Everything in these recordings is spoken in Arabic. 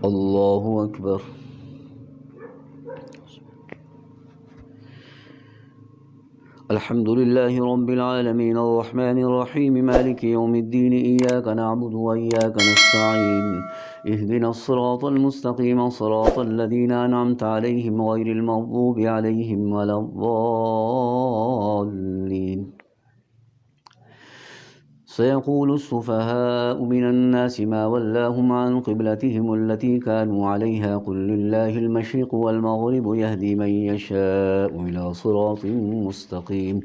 الله أكبر. الحمد لله رب العالمين الرحمن الرحيم مالك يوم الدين إياك نعبد وإياك نستعين اهدنا الصراط المستقيم صراط الذين أنعمت عليهم غير المغضوب عليهم ولا الضالين. سيقول السفهاء من الناس ما ولاهم عن قبلتهم التي كانوا عليها قل لله المشرق والمغرب يهدي من يشاء إلى صراط مستقيم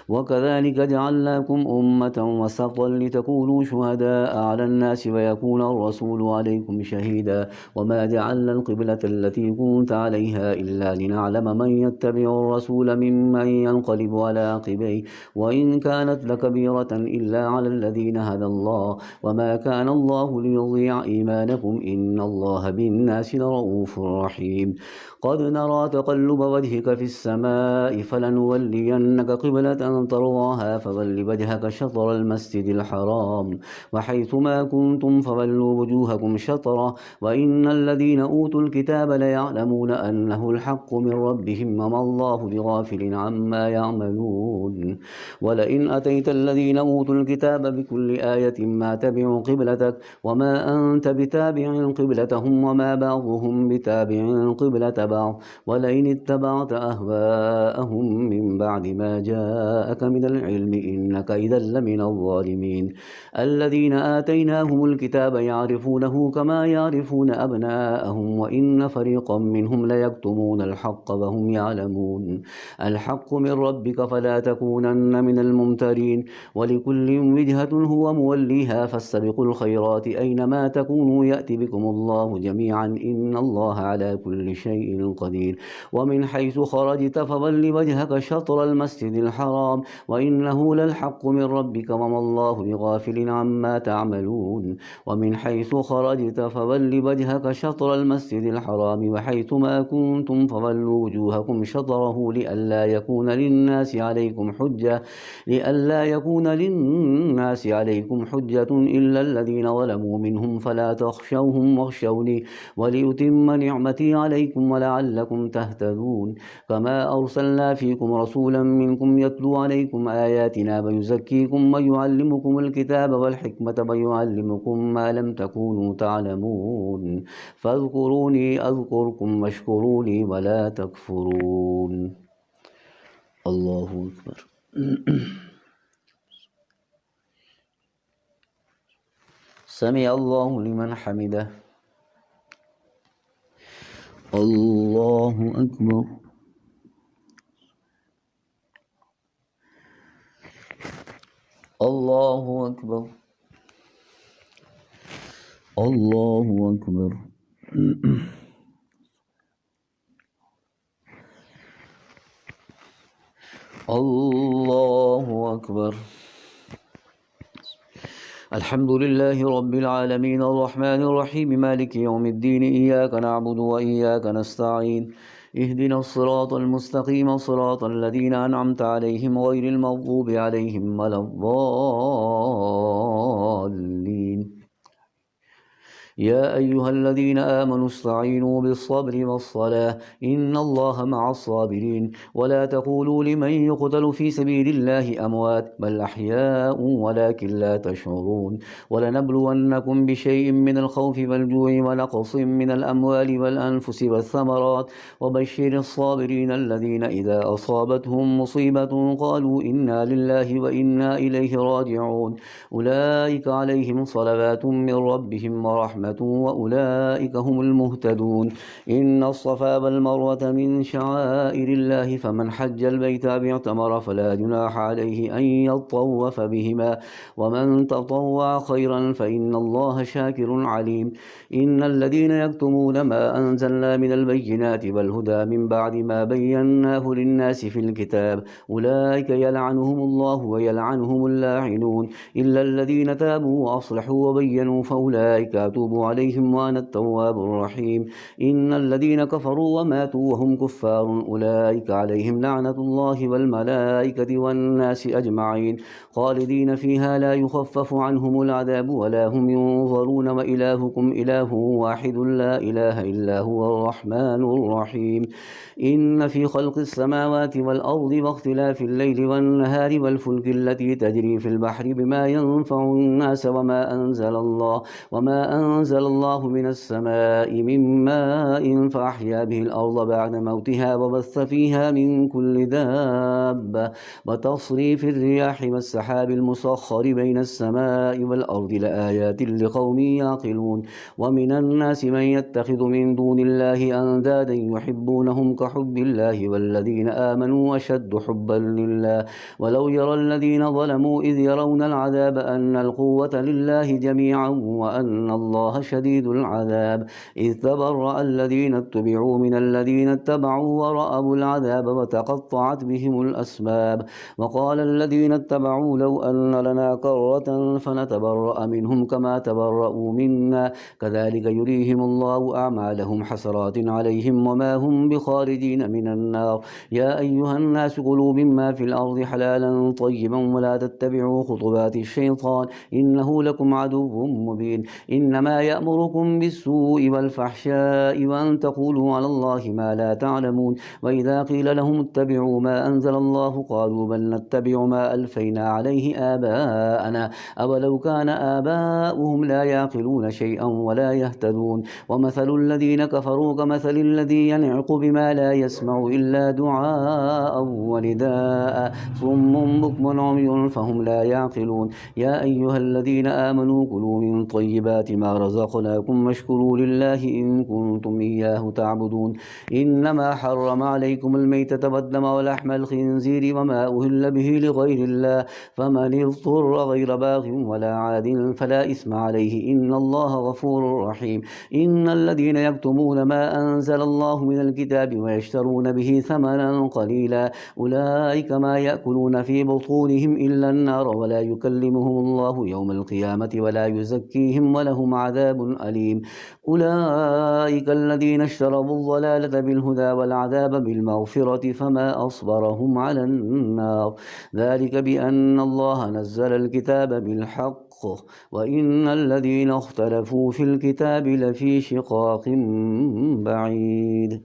وكذلك جعلناكم أمة وسطا لتكونوا شهداء على الناس ويكون الرسول عليكم شهيدا وما جعلنا القبلة التي كنت عليها إلا لنعلم من يتبع الرسول ممن ينقلب على عقبيه وإن كانت لكبيرة إلا على الذين هدى الله وما كان الله ليضيع إيمانكم إن الله بالناس لرؤوف رحيم. قد نرى تقلب وجهك في السماء فلنولينك قبلة ترضاها فول وجهك شطر المسجد الحرام وحيث ما كنتم فولوا وجوهكم شطره وإن الذين أوتوا الكتاب ليعلمون أنه الحق من ربهم وما الله بغافل عما يعملون. ولئن أتيت الذين أوتوا الكتاب بكل آية ما تبعوا قبلتك وما أنت بتابع قبلتهم وما بعضهم بتابع قبلة بعض ولئن اتبعت أهواءهم من بعد ما جاءك من العلم إنك إذا لمن الظالمين. الذين آتيناهم الكتاب يعرفونه كما يعرفون أبناءهم وإن فريقا منهم ليكتمون الحق وهم يعلمون. الحق من ربك فلا تكونن من الممترين ولكل وجهة هو موليها فاستبقوا الخيرات أينما تكونوا يأتي بكم الله جميعا إن الله على كل شيء قدير. ومن حيث خرجت فول وجهك شطر المسجد الحرام وإنه للحق من ربك وما الله بغافل عما تعملون. ومن حيث خرجت فول وجهك شطر المسجد الحرام وحيث ما كنتم فولوا وجوهكم شطره لئلا يكون للناس عليكم حجة إلا الذين ظلموا منهم فلا تخشوهم واخشوني وليتم نعمتي عليكم ولعلكم تهتدون. كما أرسلنا فيكم رسولا منكم يتلو عليكم آياتنا ويزكيكم ويعلمكم الكتاب والحكمة ويعلمكم ما لم تكونوا تعلمون فاذكروني أذكركم واشكروني ولا تكفرون. الله أكبر. سمع الله لمن حمده. الله أكبر. الله أكبر. الله أكبر. الله أكبر. الحمد لله رب العالمين الرحمن الرحيم مالك يوم الدين إياك نعبد وإياك نستعين اهدنا الصراط المستقيم صراط الذين أنعمت عليهم غير المغضوب عليهم ولا الضالين. يا أيها الذين آمنوا استعينوا بالصبر والصلاة إن الله مع الصابرين. ولا تقولوا لمن يقتل في سبيل الله أموات بل أحياء ولكن لا تشعرون. ولنبلونكم بشيء من الخوف والجوع ونقص من الأموال والأنفس والثمرات وبشر الصابرين الذين إذا أصابتهم مصيبة قالوا إنا لله وإنا إليه راجعون أولئك عليهم صلوات من ربهم ورحمة وأولئك هم المهتدون. إن الصفا والمروة من شعائر الله فمن حج البيت أو اعتمر فلا جناح عليه أن يطوف بهما ومن تطوع خيرا فإن الله شاكر عليم. إن الذين يكتمون ما أنزلنا من البينات والهدى من بعد ما بيناه للناس في الكتاب أولئك يلعنهم الله ويلعنهم اللاعنون إلا الذين تابوا وأصلحوا وبينوا فأولئك أتوب أتوب عليهم وأنا التواب الرحيم. إن الذين كفروا وماتوا وهم كفار أولئك عليهم لعنة الله والملائكة والناس أجمعين خالدين فيها لا يخفف عنهم العذاب ولا هم ينظرون وإلهكم إله واحد لا إله إلا هو الرحمن الرحيم. إن في خلق السماوات والأرض واختلاف الليل والنهار والفلك التي تجري في البحر بما ينفع الناس وما أنزل الله من السماء من ماء فأحيا به الأرض بعد موتها وبث فيها من كل دابة وتصريف الرياح والسحاب المسخر بين السماء والأرض لآيات لقوم يعقلون. ومن الناس من يتخذ من دون الله أندادا يحبونهم كحب الله والذين آمنوا أشد حبا لله ولو يرى الذين ظلموا إذ يرون العذاب أن القوة لله جميعا وأن الله شديد العذاب إذ تبرأ الذين اتبعوا من الذين اتبعوا ورأوا العذاب وتقطعت بهم الأسباب وقال الذين اتبعوا لو أن لنا كرة فنتبرأ منهم كما تبرأوا منا كذلك يريهم الله أعمالهم حسرات عليهم وما هم بخارجين من النار. يا أيها الناس كلوا مما في الأرض حلالا طيبا ولا تتبعوا خطوات الشيطان إنه لكم عدو مبين. إنما يأمركم بالسوء والفحشاء وأن تقولوا على الله ما لا تعلمون. وإذا قيل لهم اتبعوا ما أنزل الله قالوا بل نتبع ما ألفينا عليه آباءنا أولو كان آباؤهم لا يعقلون شيئا ولا يهتدون. ومثل الذين كفروا كمثل الذي ينعق بما لا يسمع إلا دعاء ونداء صم بكم عمي فهم لا يعقلون. يا أيها الذين آمنوا كلوا من طيبات ما رزقناكم واشكروا لله إن كنتم إياه تعبدون. إنما حرم عليكم الميتة والدم ولحم الخنزير وما أهل به لغير الله فمن اضطر غير باغ ولا عاد فلا إثم عليه إن الله غفور رحيم. إن الذين يكتمون ما أنزل الله من الكتاب ويشترون به ثمنا قليلا أولئك ما يأكلون في بطونهم إلا النار ولا يكلمهم الله يوم القيامة ولا يزكيهم ولهم عذاب أليم. أولئك الذين اشتروا الضلالة بالهدى والعذاب بالمغفرة فما أصبرهم على النار ذلك بأن الله نزل الكتاب بالحق وإن الذين اختلفوا في الكتاب لفي شقاق بعيد.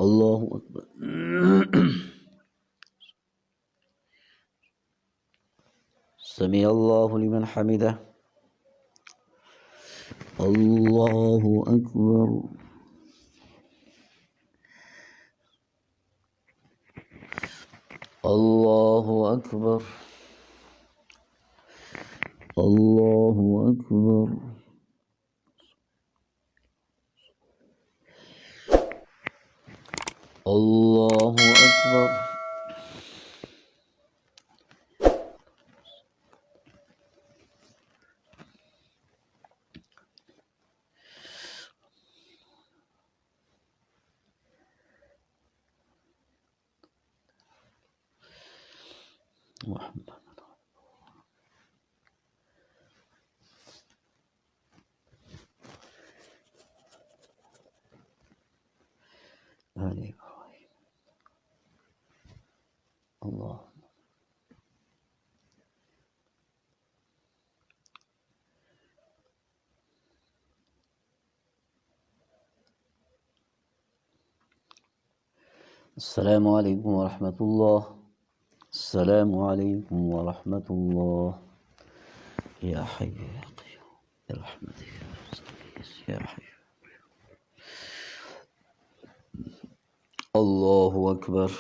الله أكبر. سمع الله لمن حمده. الله أكبر. الله أكبر. الله أكبر. الله أكبر. محمد آل إبراهيم. الله السلام عليكم ورحمة الله. السلام عليكم ورحمة الله. يا حي يا قيوم برحمتك يا حي. الله أكبر.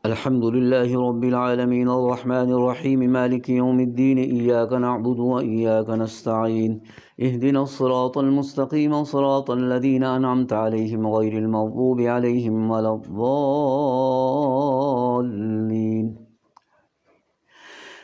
الحمد لله رب العالمين الرحمن الرحيم مالك يوم الدين إياك نعبد وإياك نستعين اهدنا الصراط المستقيم صراط الذين أنعمت عليهم غير المغضوب عليهم ولا الضالين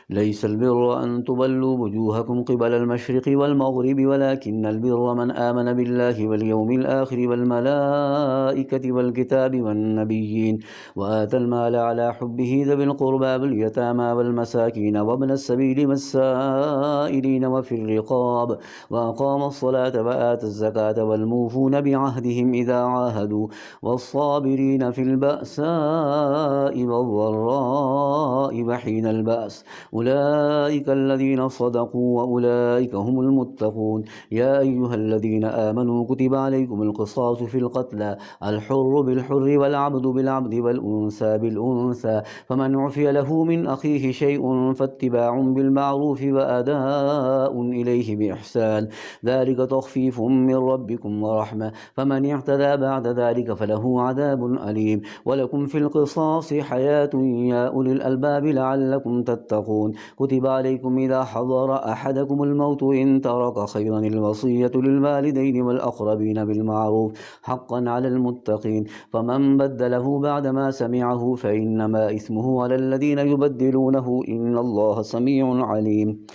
ليس البر أن تولوا وجوهكم قبل المشرق والمغرب ولكن البر من آمن بالله واليوم الآخر والملائكة والكتاب والنبيين وآتى المال على حبه ذوي القربى واليتامى والمساكين وابن السبيل والسائلين وفي الرقاب وأقام الصلاة وآتى الزكاة والموفون بعهدهم إذا عاهدوا والصابرين في البأساء والضراء وحين البأس أولئك الذين صدقوا وأولئك هم المتقون يا أيها الذين آمنوا كتب عليكم القصاص في القتلى الحر بالحر والعبد بالعبد والأنثى بالأنثى فمن عفي له من أخيه شيء فاتباع بالمعروف وأداء إليه بإحسان ذلك تخفيف من ربكم ورحمة فمن اعتدى بعد ذلك فله عذاب أليم ولكم في القصاص حياة يا أولي الألباب لعلكم تتقون كتب عليكم إذا حضر أحدكم الموت إن ترك خيرا الوصية للوالدين والأقربين بالمعروف حقا على المتقين فمن بدله بعدما سمعه فإنما إثمه على الذين يبدلونه إن الله سميع عليم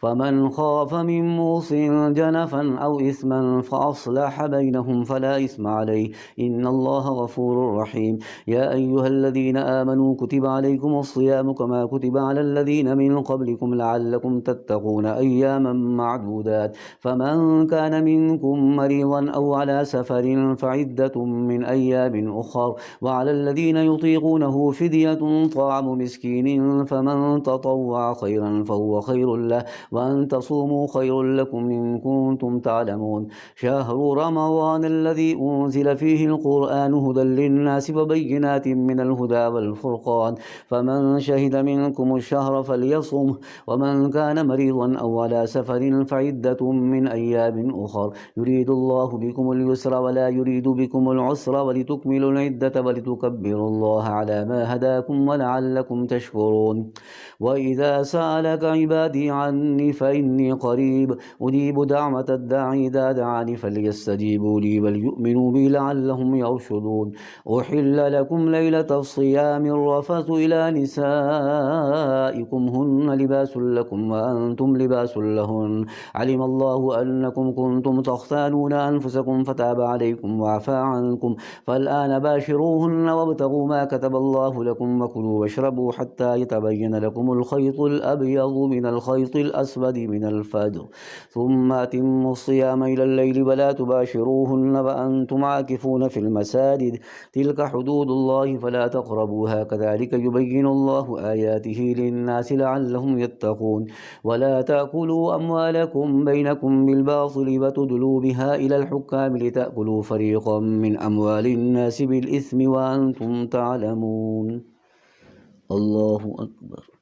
فمن خاف من موص جنفا أو إثما فأصلح بينهم فلا إثم عليه إن الله غفور رحيم يا أيها الذين آمنوا كتب عليكم الصيام كما كتب على الذين من قبلكم لعلكم تتقون أياما معدودات فمن كان منكم مريضا أو على سفر فعدة من أيام أخر وعلى الذين يطيقونه فدية طعام مسكين فمن تطوع خيرا فهو خير له وأن تصوموا خير لكم إن كنتم تعلمون شهر رمضان الذي أنزل فيه القرآن هدى للناس وبينات من الهدى والفرقان فمن شهد منكم الشهر فليصم ومن كان مريضا أو على سفر فعدة من أيام أخر يريد الله بكم اليسر ولا يريد بكم العسر ولتكملوا العدة ولتكبروا الله على ما هداكم ولعلكم تشكرون وإذا سألك عبادي عني فإني قريب أجيب دعوة الداعي إذا دعاني فليستجيبوا لي وليؤمنوا بي لعلهم يرشدون أحل لكم ليلة الصيام الرفث إلى نسائكم هن لباس لكم وأنتم لباس لهن علم الله أنكم كنتم تختانون أنفسكم فتاب عليكم وعفى عنكم فالآن باشروهن وابتغوا ما كتب الله لكم وكلوا واشربوا حتى يتبين لكم الخيط الأبيض من الخيط الأسود من الفجر ثم أتموا الصيام إلى الليل ولا تباشروهن وأنتم عاكفون في المساجد تلك حدود الله فلا تقربوها كذلك يبين الله آياته للناس لعلهم يتقون ولا تأكلوا أموالكم بينكم بالباطل وتدلوا بها إلى الحكام لتأكلوا فريقا من أموال الناس بالإثم وأنتم تعلمون الله أكبر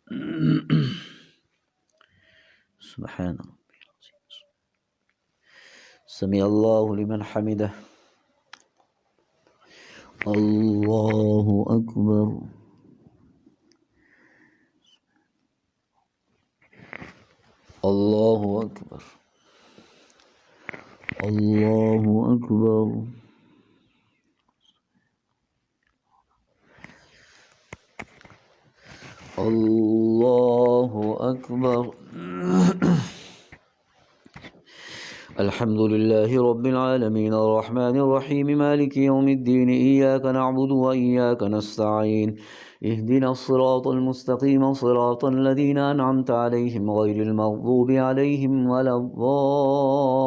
سبحان ربي العظيم سمع الله لمن حمده الله أكبر الله أكبر الله أكبر الله أكبر الحمد لله رب العالمين الرحمن الرحيم مالك يوم الدين إياك نعبد وإياك نستعين اهدنا الصراط المستقيم صراط الذين أنعمت عليهم غير المغضوب عليهم ولا الضالين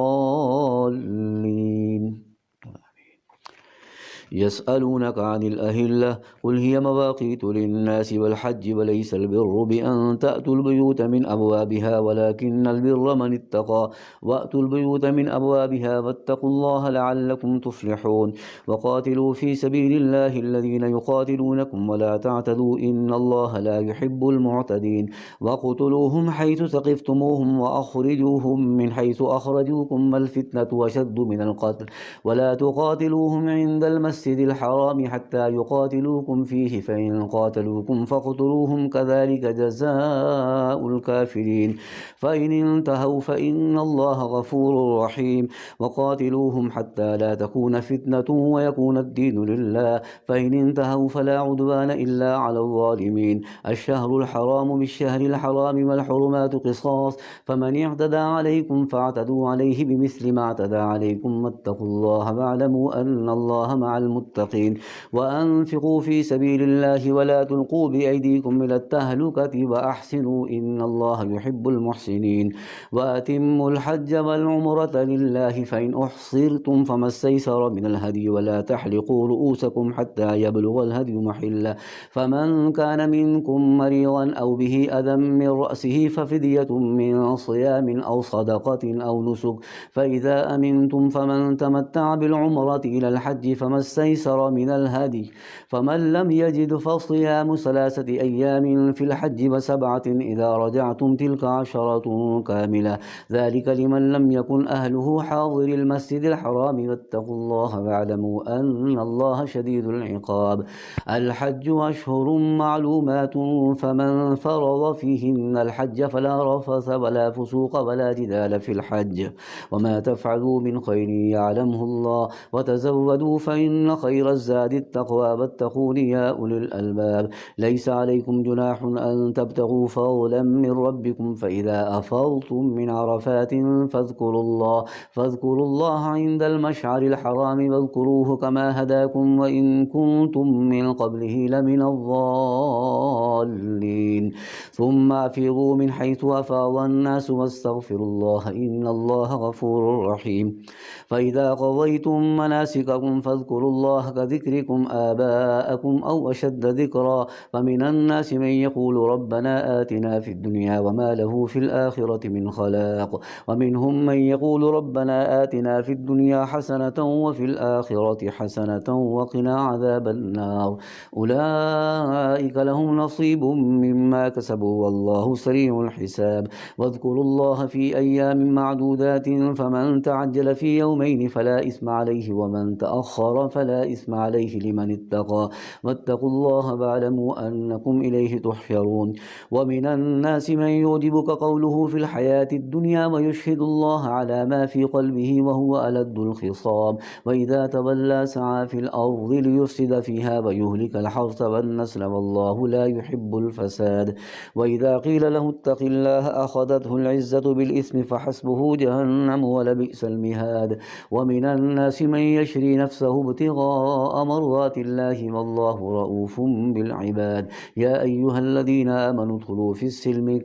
يسألونك عن الأهلة قل هي مواقيت للناس والحج وليس البر بأن تأتوا البيوت من أبوابها ولكن البر من اتقى وأتوا البيوت من أبوابها واتقوا الله لعلكم تفلحون وقاتلوا في سبيل الله الذين يقاتلونكم ولا تعتدوا إن الله لا يحب المعتدين وقتلوهم حيث ثقفتموهم وأخرجوهم من حيث أخرجوكم والفتنة أشد من القتل ولا تقاتلوهم عند المسجد المسجد الحرام حتى يقاتلوكم فيه فإن قاتلوكم فاقتلوهم كذلك جزاء الكافرين فإن انتهوا فإن الله غفور رحيم وقاتلوهم حتى لا تكون فتنة ويكون الدين لله فإن انتهوا فلا عدوان إلا على الظالمين الشهر الحرام بالشهر الحرام والحرمات قصاص فمن اعتدى عليكم فاعتدوا عليه بمثل ما اعتدى عليكم واتقوا الله واعلموا أن الله مع المتقين وأنفقوا في سبيل الله ولا تلقوا بأيديكم إلى التهلكة وأحسنوا إن الله يحب المحسنين وأتموا الحج والعمرة لله فإن أحصرتم فما استيسر من الهدي ولا تحلقوا رؤوسكم حتى يبلغ الهدي محله فمن كان منكم مريضا أو به أذى من رأسه ففدية من صيام أو صدقة أو نسك فإذا أمنتم فمن تمتع بالعمرة إلى الحج فما استيسر من الهدي فمن لم يجد فصيام 3 أيام في الحج و7 إذا رجعتم تلك 10 كاملة ذلك لمن لم يكن أهله حاضر المسجد الحرام واتقوا الله واعلموا أن الله شديد العقاب الحج أشهر معلومات فمن فرض فيهن الحج فلا رفث ولا فسوق ولا جدال في الحج وما تفعلوا من خير يعلمه الله وتزودوا فإن خير الزاد التقوى واتقون يا أولي الألباب ليس عليكم جناح أن تبتغوا فضلا من ربكم فإذا أفضتم من عرفات فاذكروا الله عند المشعر الحرام واذكروه كما هداكم وإن كنتم من قبله لمن الضالين ثم أفيضوا من حيث أفاض الناس واستغفروا الله إن الله غفور رحيم فإذا قضيتم مناسككم فاذكروا الله كذكركم آباءكم أو أشد ذكرا فمن الناس من يقول ربنا آتنا في الدنيا وما له في الآخرة من خلاق ومنهم من يقول ربنا آتنا في الدنيا حسنة وفي الآخرة حسنة وقنا عذاب النار أولئك لهم نصيب مما كسبوا والله سريع الحساب واذكروا الله في أيام معدودات فمن تعجل في يومين فلا إثم عليه ومن تأخر فلا إثم عليه لمن اتقى واتقوا الله واعلموا أنكم إليه تحشرون ومن الناس من يعجبك قوله في الحياة الدنيا ويشهد الله على ما في قلبه وهو ألد الخصام وإذا تولى سعى في الأرض ليفسد فيها ويهلك الحرث والنسل والله لا يحب الفساد وإذا قيل له اتق الله أخذته العزة بالإثم فحسبه جهنم ولبئس المهاد ومن الناس من يشري نفسه ابتغاء مرضات الله والله رؤوف بالعباد يا أيها الذين آمنوا ادخلوا في السلم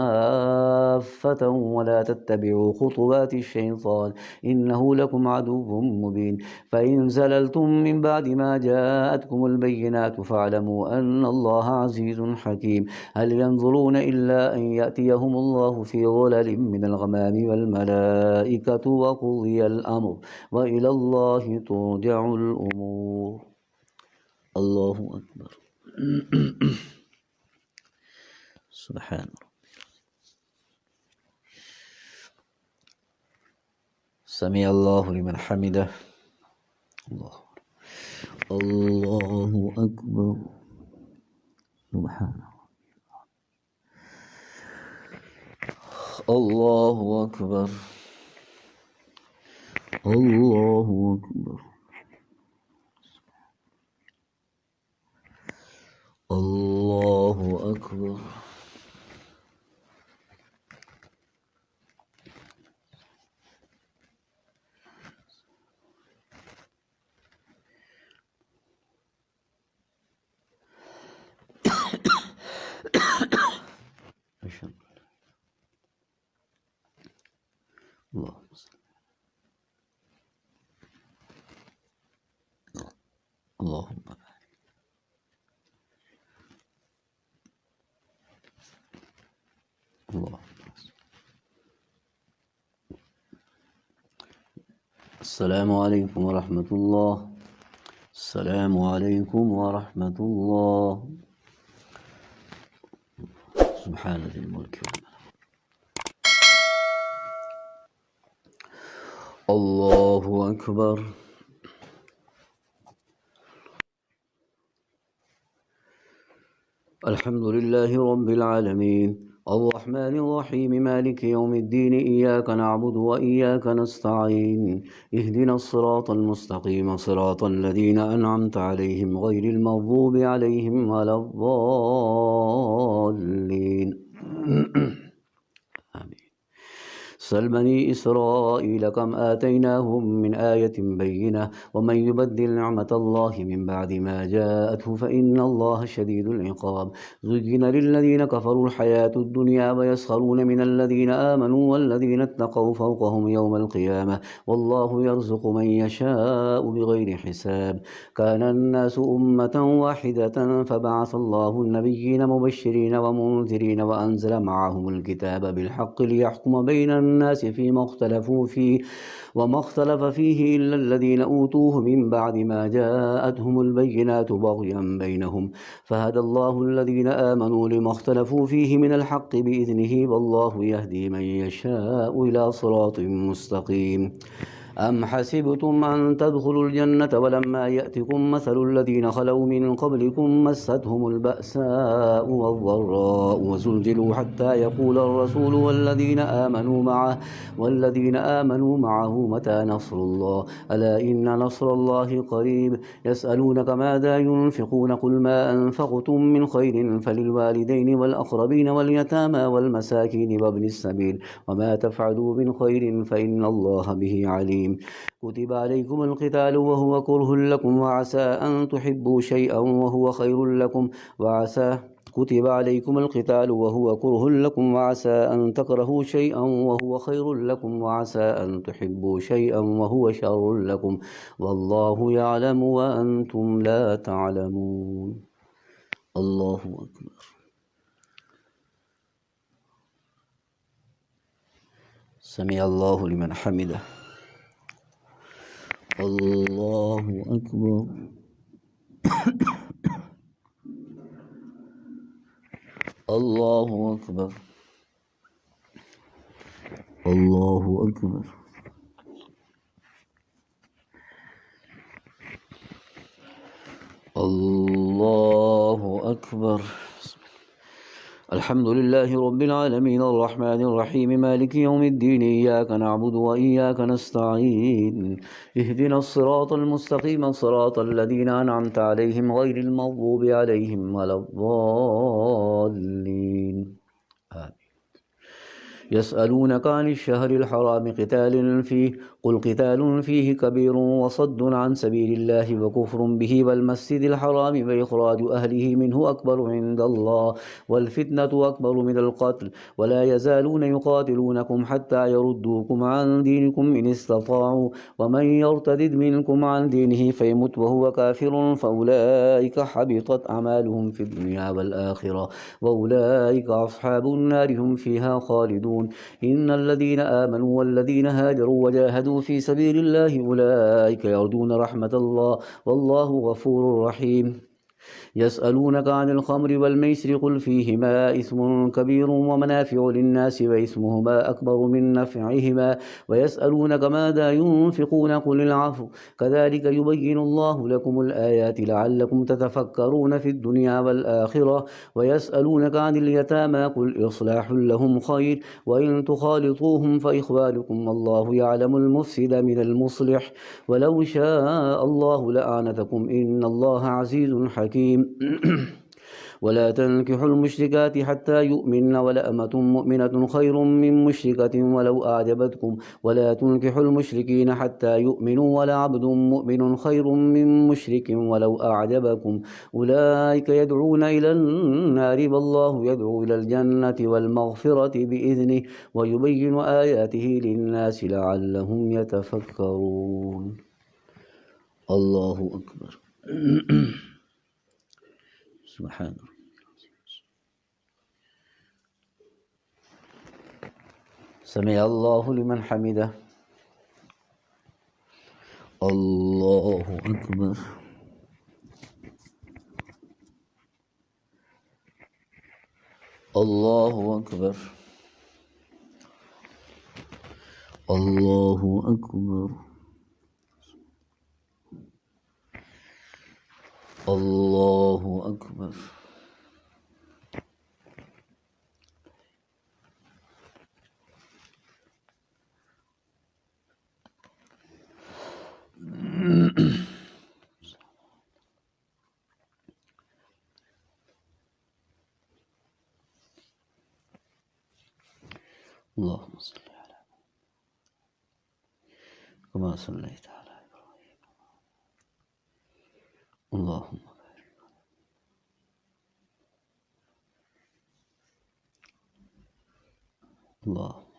كافة ولا تتبعوا خطوات الشيطان إنه لكم عدو مبين فإن زللتم من بعد ما جاءتكم البينات فاعلموا أن الله عزيز حكيم هل ينظرون إلا أن يأتيهم الله في ظلل من الغمام والملائكة وقضي الأمر وإلى الله ترجع الأمور الله أكبر سبحان ربي سمع الله لمن حمده الله أكبر سبحان الله أكبر الله أكبر الله أكبر اللهم صل اللهم بارك اللهم السلام عليكم ورحمة الله السلام عليكم ورحمة الله سبحان ذي الملك الله أكبر الحمد لله رب العالمين الرحمن الرحيم مالك يوم الدين إياك نعبد وإياك نستعين اهدنا الصراط المستقيم صراط الذين أنعمت عليهم غير المغضوب عليهم ولا الضالين آمين. سل بني إسرائيل كم آتيناهم من آية بينة ومن يبدل نعمة الله من بعد ما جاءته فإن الله شديد العقاب زين للذين كفروا الحياة الدنيا ويسخرون من الذين آمنوا والذين اتقوا فوقهم يوم القيامة والله يرزق من يشاء بغير حساب كان الناس أمة واحدة فبعث الله النبيين مبشرين ومنذرين وأنزل معهم الكتاب بالحق ليحكم بين الناس فيما اختلفوا فيه وما اختلف فيه إلا الذين أوتوه من بعد ما جاءتهم البينات بغيا بينهم فهدى الله الذين آمنوا لما اختلفوا فيه من الحق بإذنه والله يهدي من يشاء إلى صراط مستقيم أم حسبتم أن تدخلوا الجنة ولما يأتكم مثل الذين خلوا من قبلكم مستهم البأساء والضراء وزلزلوا حتى يقول الرسول والذين آمنوا معه متى نصر الله ألا إن نصر الله قريب يسألونك ماذا ينفقون قل ما أنفقتم من خير فللوالدين والأقربين واليتامى والمساكين وابن السبيل وما تفعلوا من خير فإن الله به عليم كتب عليكم القتال وهو كره لكم وعسى أن تحبوا شيئا وهو خير لكم كتب عليكم القتال وهو كره لكم وعسى أن تكرهوا شيئا وهو خير لكم وعسى أن تحبوا شيئا وهو شر لكم والله يعلم وأنتم لا تعلمون الله أكبر سمع الله لمن حمده الله أكبر الله أكبر الله أكبر الله أكبر الحمد لله رب العالمين الرحمن الرحيم مالك يوم الدين إياك نعبد وإياك نستعين اهدنا الصراط المستقيم صراط الذين أنعمت عليهم غير المغضوب عليهم ولا الضالين آمين يسألونك عن الشهر الحرام قتال فيه قل قتال فيه كبير وصد عن سبيل الله وكفر به والمسجد الحرام وإخراج أهله منه أكبر عند الله والفتنة أكبر من القتل ولا يزالون يقاتلونكم حتى يردوكم عن دينكم إن استطاعوا ومن يرتد منكم عن دينه فيمت وهو كافر فأولئك حبطت أعمالهم في الدنيا والآخرة وأولئك أصحاب النار هم فيها خالدون إن الذين آمنوا والذين هاجروا وجاهدوا في سبيل الله أولئك يرجون رحمة الله والله غفور رحيم يسألونك عن الخمر والميسر قل فيهما إثم كبير ومنافع للناس وإثمهما أكبر من نفعهما ويسألونك ماذا ينفقون قل العفو كذلك يبين الله لكم الآيات لعلكم تتفكرون في الدنيا والآخرة ويسألونك عن اليتامى قل إصلاح لهم خير وإن تخالطوهم فإخوانكم والله يعلم المفسد من المصلح ولو شاء الله لأعنتكم إن الله عزيز حكيم ولا تنكحوا المشركات حتى يؤمن ولأمة مؤمنة خير من مشركة ولو أعجبتكم ولا تنكحوا المشركين حتى يؤمنوا ولعبد مؤمن خير من مشرك ولو أعجبكم أولئك يدعون إلى النار والله يدعو إلى الجنة والمغفرة بإذنه ويبين آياته للناس لعلهم يتفكرون الله أكبر سبحان الله سمع الله لمن حمده الله أكبر الله أكبر الله أكبر الله أكبر اللهم صل على كما صليت على إبراهيم. اللهم اللهم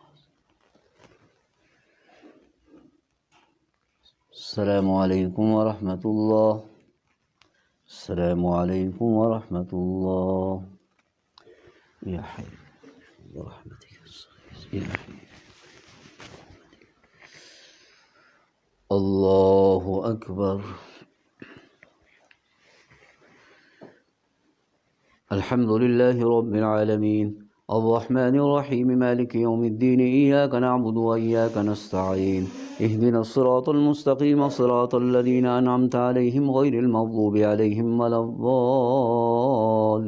السلام عليكم ورحمة الله. السلام عليكم ورحمة الله. يا حي برحمتك يا حي. الله أكبر. الحمد لله رب العالمين الرحمن الرحيم مالك يوم الدين إياك نعبد وإياك نستعين اهدنا الصراط المستقيم صراط الذين أنعمت عليهم غير المغضوب عليهم ولا الضالين.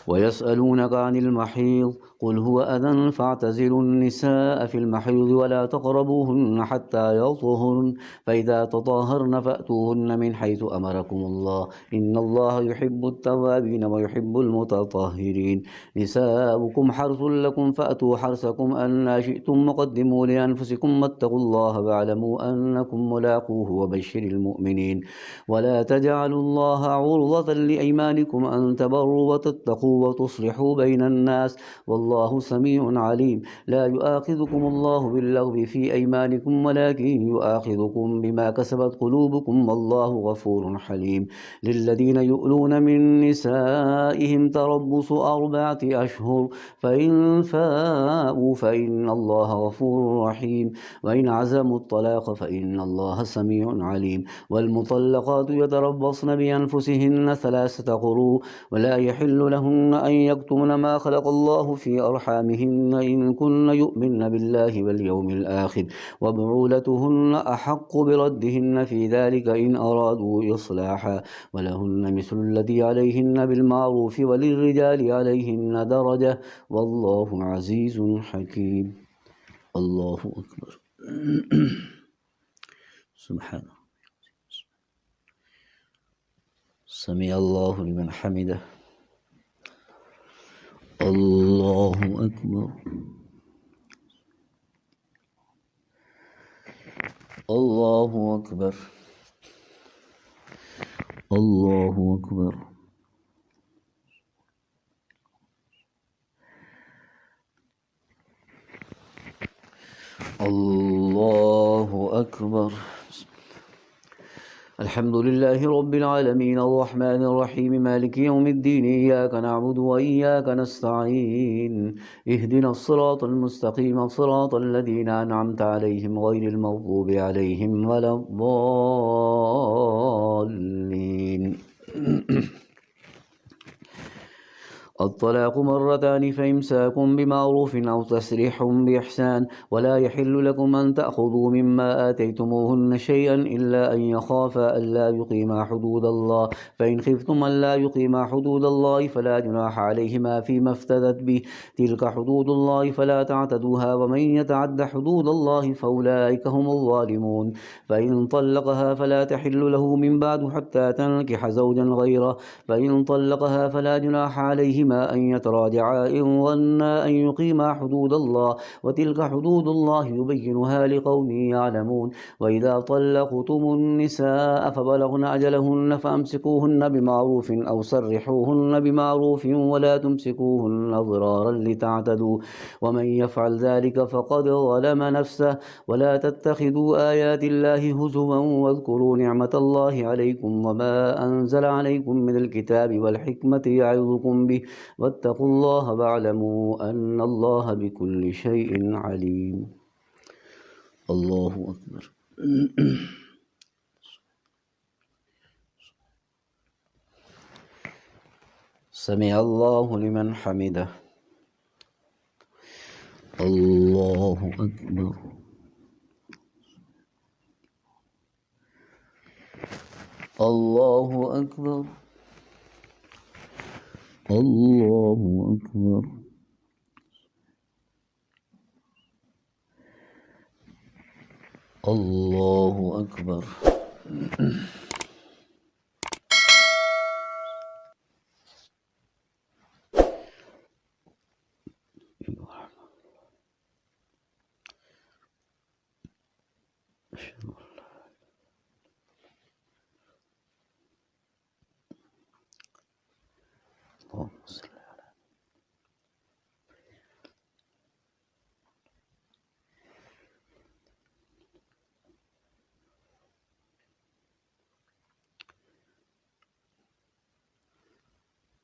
ويسألونك عن المحيض قل هو أذى فاعتزلوا النساء في المحيض ولا تقربوهن حتى يطهرن فإذا تطهرن فأتوهن من حيث أمركم الله إن الله يحب التوابين ويحب المتطهرين. نساؤكم حرث لكم فأتوا حرثكم أن شئتم وقدموا لأنفسكم واتقوا الله واعلموا أنكم ملاقوه وبشر المؤمنين. ولا تجعلوا الله عرضة لأيمانكم أن تبروا وتتقوا وتصلحوا بين الناس والله سميع عليم. لا يؤاخذكم الله باللغو في أيمانكم ولكن يؤاخذكم بما كسبت قلوبكم والله غفور حليم. للذين يؤلون من نسائهم تربص 4 أشهر فإن فاءوا فإن الله غفور رحيم وإن عزموا الطلاق فإن الله سميع عليم. والمطلقات يتربصن بأنفسهن 3 قروء ولا يحل لهن أن يكتمن ما خلق الله في أرحامهن إن كن يؤمن بالله واليوم الآخر وبعولتهن أحق بردهن في ذلك إن أرادوا إصلاحا ولهن مثل الذي عليهن بالمعروف وللرجال عليهن درجة والله عزيز حكيم. الله أكبر. سبحانه. سمع الله لمن حمده. الله أكبر. الله أكبر. الله أكبر. الله أكبر. الحمد لله رب العالمين الرحمن الرحيم مالك يوم الدين إياك نعبد وإياك نستعين اهدنا الصراط المستقيم صراط الذين أنعمت عليهم غير المغضوب عليهم ولا الضالين. الطلاق 2 فإمساك بمعروف أو تسريح بإحسان ولا يحل لكم أن تأخذوا مما آتيتموهن شيئا إلا أن يخافا ألا يقيما حدود الله فإن خفتم ألا يقيما حدود الله فلا جناح عليهما فيما افتدت به تلك حدود الله فلا تعتدوها ومن يتعد حدود الله فأولئك هم الظالمون. فإن طلقها فلا تحل له من بعد حتى تنكح زوجا غيره فإن طلقها فلا جناح عليهما أن يتراجعا إن ظنا أن يقيما حدود الله وتلك حدود الله يبينها لقوم يعلمون. وإذا طلقتم النساء فبلغن أجلهن فأمسكوهن بمعروف أو سرحوهن بمعروف ولا تمسكوهن ضرارا لتعتدوا ومن يفعل ذلك فقد ظلم نفسه. ولا تتخذوا آيات الله هزوا واذكروا نعمة الله عليكم وما أنزل عليكم من الكتاب والحكمة يعظكم به واتقوا الله واعلموا أن الله بكل شيء عليم. الله أكبر. سمع الله لمن حمده. الله أكبر. الله أكبر. الله أكبر. الله أكبر.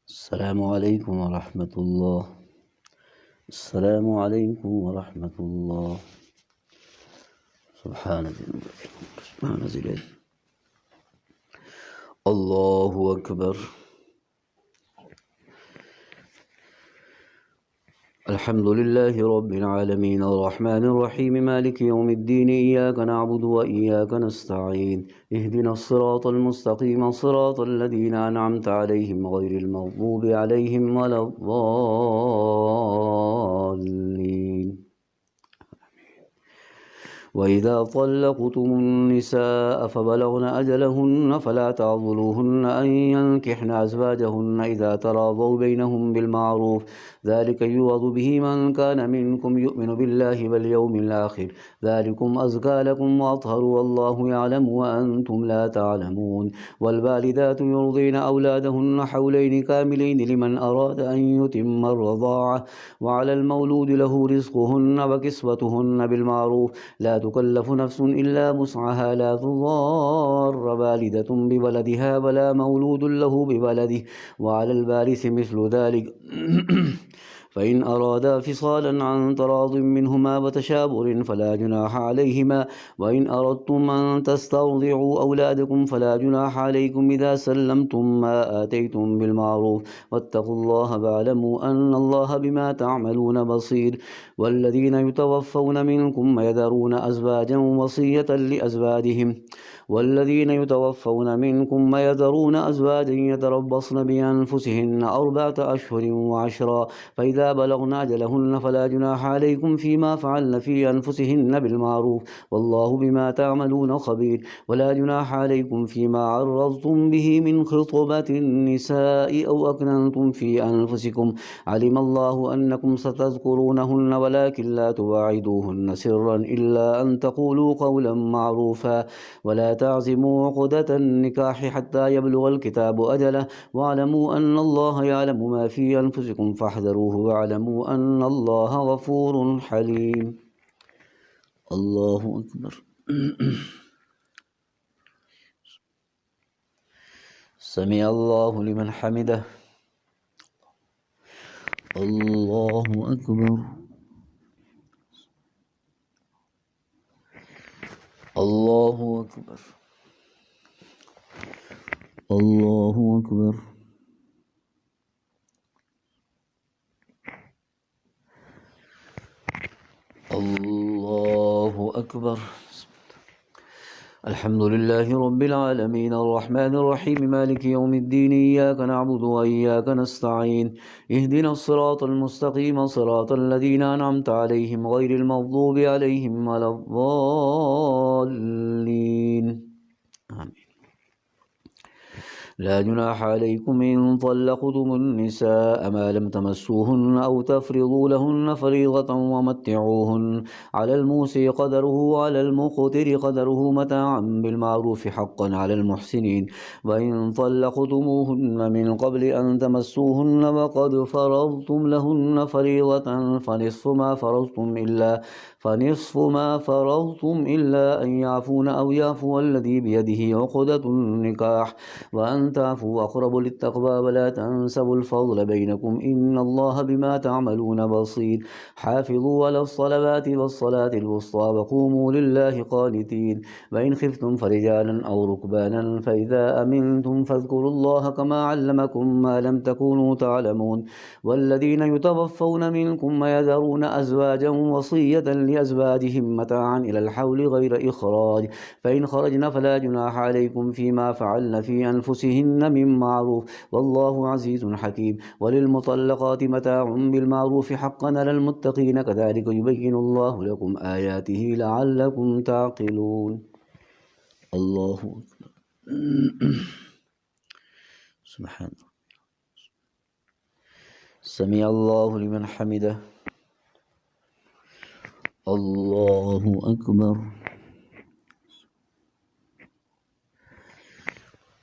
السلام عليكم ورحمة الله. السلام عليكم ورحمة الله. سبحان ذي الله أكبر. الحمد لله رب العالمين الرحمن الرحيم مالك يوم الدين إياك نعبد وإياك نستعين اهدنا الصراط المستقيم صراط الذين أنعمت عليهم غير المغضوب عليهم ولا الضالين. وإذا طلقتم النساء فبلغن أجلهن فلا تعضلوهن أن ينكحن أزواجهن إذا تراضوا بينهم بالمعروف ذلك يوعظ به من كان منكم يؤمن بالله واليوم الآخر ذلكم أزكى لكم وأطهر والله يعلم وأنتم لا تعلمون. والوالدات يرضين أولادهن حولين كاملين لمن أراد أن يتم الرضاعة وعلى المولود له رزقهن وكسوتهن بالمعروف لا تكلف نفس إلا وسعها لا تضار والدة بولدها ولا مولود له بولده وعلى الوارث مثل ذلك فإن أرادا فصالا عن تراض منهما وتشاور فلا جناح عليهما. وإن أردتم أن تسترضعوا أولادكم فلا جناح عليكم إذا سلمتم ما آتيتم بالمعروف واتقوا الله واعلموا أن الله بما تعملون بصير. والذين يتوفون منكم يذرون أزواجا وصية لأزواجهم يتربصن بأنفسهن 4 أشهر وعشرا فإذا بلغن أجلهن فلا جناح عليكم فيما فعلن في أنفسهن بالمعروف والله بما تعملون خبير. ولا جناح عليكم فيما عرضتم به من خطبة النساء أو أكننتم في أنفسكم علم الله أنكم ستذكرونهن ولكن لا تواعدوهن سرا إلا أن تقولوا قولا معروفا. ولا تعزموا عقدة النكاح حتى يبلغ الكتاب أجله واعلموا أن الله يعلم ما في أنفسكم فاحذروه واعلموا أن الله غفور حليم. الله أكبر. سمع الله لمن حمده. الله أكبر. الله أكبر. الله أكبر. الله أكبر. الحمد لله رب العالمين الرحمن الرحيم مالك يوم الدين إياك نعبد وإياك نستعين اهدنا الصراط المستقيم صراط الذين أنعمت عليهم غير المغضوب عليهم ولا الضالين. آمين. لا جناح عليكم إن طلقتم النساء ما لم تمسوهن أو تفرضوا لهن فريضة ومتعوهن على الموسع قدره وعلى المقتر قدره متاعا بالمعروف حقا على المحسنين. وإن طلقتموهن من قبل أن تمسوهن وقد فرضتم لهن فريضة فنصف ما فرضتم إلا أن يعفون أو يعفو الذي بيده عقدة النكاح وأن تعفوا أقرب للتقوى ولا تنسوا الفضل بينكم إن الله بما تعملون بصير. حافظوا على الصلوات والصلاة الوسطى وقوموا لله قانتين. وإن خفتم فرجالا أو ركبانا فإذا أمنتم فاذكروا الله كما علمكم ما لم تكونوا تعلمون. والذين يتوفون منكم يذرون أزواجا وصية لأزواجهم متاعا إلى الحول غير إخراج، فإن خرجن فلا جناح عليكم فيما فعلن في أنفسهن من معروف، والله عزيز حكيم. وللمطلقات متاع بالمعروف حقا على المتقين، كذلك يبين الله لكم آياته لعلكم تعقلون. الله أكبر. سبحان الله. سمع الله لمن حمده. الله أكبر.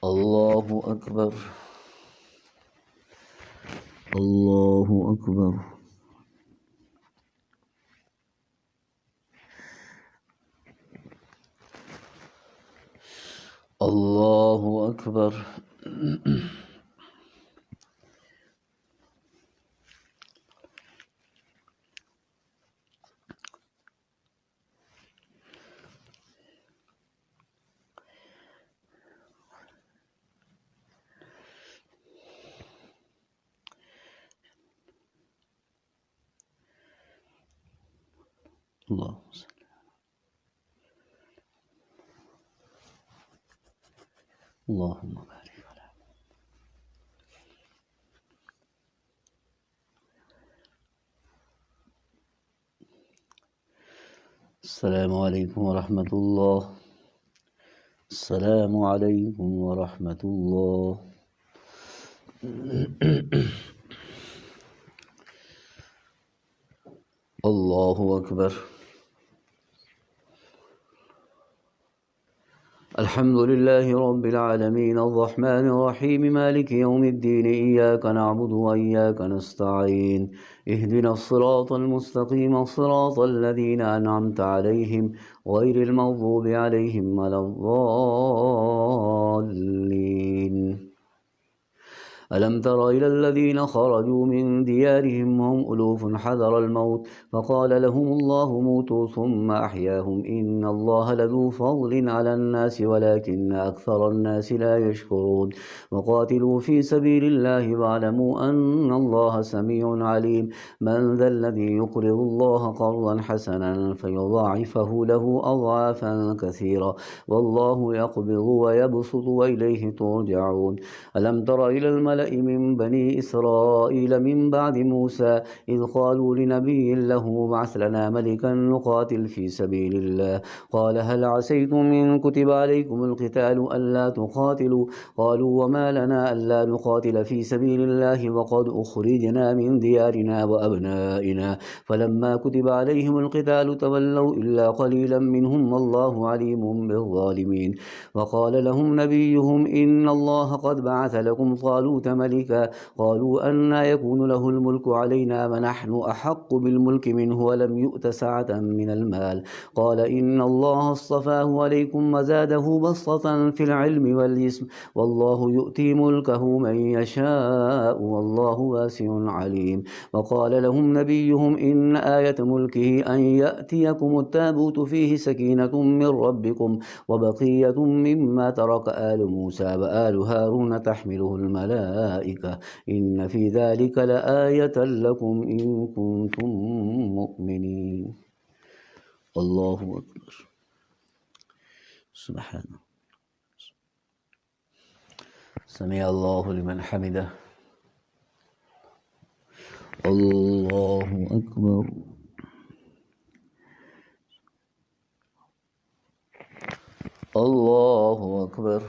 الله أكبر. الله أكبر. الله أكبر. اللهم بارك على. السلام عليكم ورحمة الله. السلام عليكم ورحمة الله. الله أكبر. الحمد لله رب العالمين الرحمن الرحيم مالك يوم الدين إياك نعبد وإياك نستعين اهدنا الصراط المستقيم صراط الذين أنعمت عليهم غير المغضوب عليهم ولا الضالين. ألم تر إلى الذين خرجوا من ديارهم وهم ألوف حذر الموت فقال لهم الله موتوا ثم أحياهم إن الله لذو فضل على الناس ولكن أكثر الناس لا يشكرون. وقاتلوا في سبيل الله واعلموا أن الله سميع عليم. من ذا الذي يقرض الله قرضا حسنا فيضاعفه له أضعافا كثيرا والله يقبض ويبسط وإليه ترجعون. ألم تر إلى الملأ من بني إسرائيل من بعد موسى إذ قالوا لنبي له ابعث لنا ملكا نقاتل في سبيل الله قال هل عسيتم إن كتب عليكم القتال ألا تقاتلوا قالوا وما لنا ألا نقاتل في سبيل الله وقد أخرجنا من ديارنا وأبنائنا فلما كتب عليهم القتال تولوا إلا قليلا منهم والله عليم بالظالمين. وقال لهم نبيهم إن الله قد بعث لكم طالوت ملكا قالوا أنى يكون له الملك علينا ونحن أحق بالملك منه ولم يؤت سعة من المال قال إن الله اصطفاه عليكم وزاده بسطة في العلم والجسم والله يؤتي ملكه من يشاء والله واسع عليم. وقال لهم نبيهم إن آية ملكه أن يأتيكم التابوت فيه سكينة من ربكم وبقية مما ترك آل موسى وآل هارون تحمله الملائكة إن في ذلك لآية لكم إن كنتم مؤمنين. الله أكبر. سبحانه. سمع الله لمن حمده. الله أكبر. الله أكبر.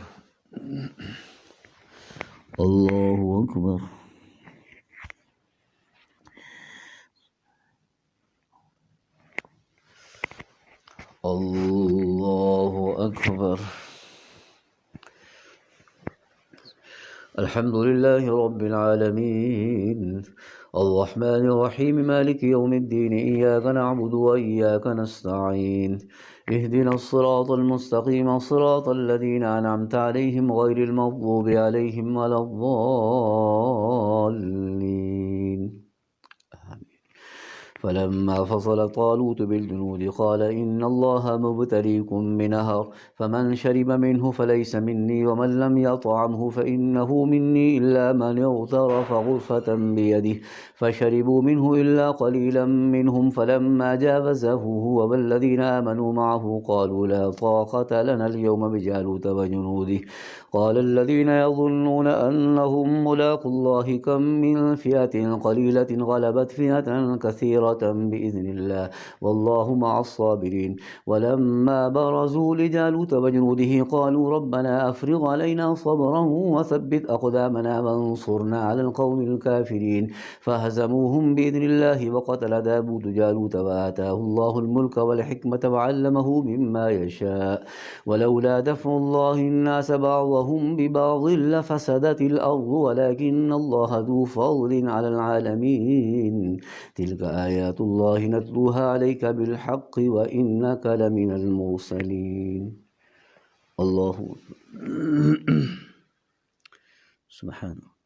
الله أكبر. الله أكبر. الحمد لله رب العالمين الرحمن الرحيم مالك يوم الدين إياك نعبد وإياك نستعين اهدنا الصراط المستقيم صراط الذين أنعمت عليهم غير المغضوب عليهم ولا الضالين. فلما فصل طالوت بالجنود قال إن الله مبتليكم بنهر فمن شرب منه فليس مني ومن لم يطعمه فإنه مني إلا من اغترف غرفة بيده فشربوا منه إلا قليلا منهم فلما جاوزه هو والذين آمنوا معه قالوا لا طاقة لنا اليوم بجالوت وجنوده قال الذين يظنون أنهم ملاقو الله كم من فئة قليلة غلبت فئة كثيرة بإذن الله والله مع الصابرين ولما برزوا لجالوت وجنوده قالوا ربنا أفرغ علينا صبرا وثبت أقدامنا وانصرنا على القوم الكافرين فهزموهم بإذن الله وقتل داود جالوت وآتاه الله الملك والحكمة وعلمه مما يشاء ولولا دفع الله الناس بعضهم ببعض لفسدت الأرض ولكن الله ذو فضل على العالمين تلك آيات الله نتلوها عليك بالحق وإنك لمن المرسلين الله سبحان الله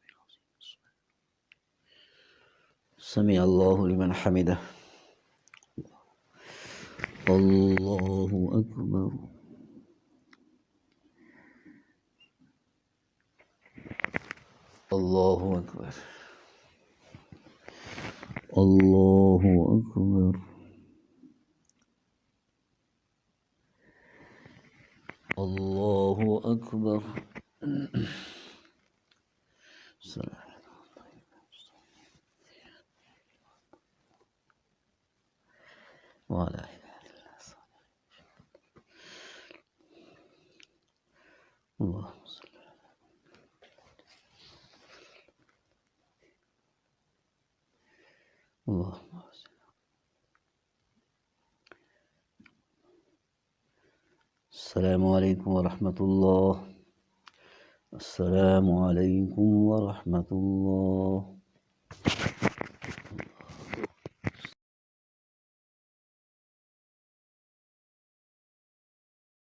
سمع الله لمن حمده الله أكبر الله أكبر الله أكبر الله أكبر وعلى اللهم صل اللهم صل. السلام عليكم ورحمة الله. السلام عليكم ورحمة الله.